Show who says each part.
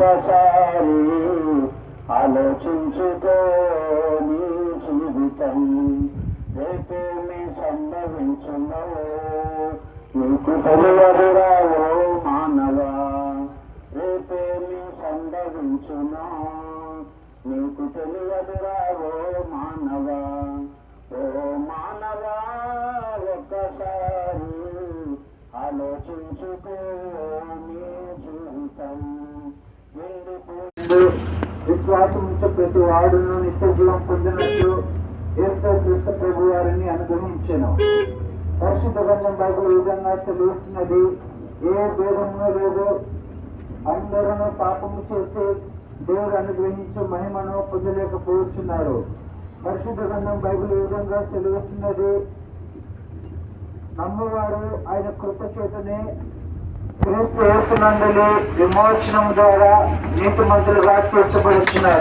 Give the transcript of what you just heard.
Speaker 1: ఒక్కసారి ఆలోచించుకో నీ జీవితం రేపేమి సంభవించునో నీకు తెలియదురా ఓ మానవా రేపేమి సంభవించునో నీకు తెలియదురా ఓ మానవా ఒక్కసారి ఆలోచించుకో నీ జీవితం
Speaker 2: విశ్వాసంతో ప్రతి వాడును నిత్య జీవం పొందినట్లు యేసుక్రీస్తు ప్రభు వారిని అనుగ్రహించెను. పరిశుద్ధ గ్రంథం బైబిల్ ఈ విధంగా సెలవిస్తున్నది, ఏ భేదము లేదు, అందరూ పాపము చేసి దేవుడు అనుగ్రహించే మహిమను పొందలేకపోతున్నారు. పరిశుద్ధ గ్రంథం బైబిల్ ఈ విధంగా సెలవిస్తున్నది, నమ్మవారు ఆయన కృప చేతనే క్రీస్తు యేసునందలి విమోచనం ద్వారా నీతిమంతులుగా తీర్చబడుతున్నారు.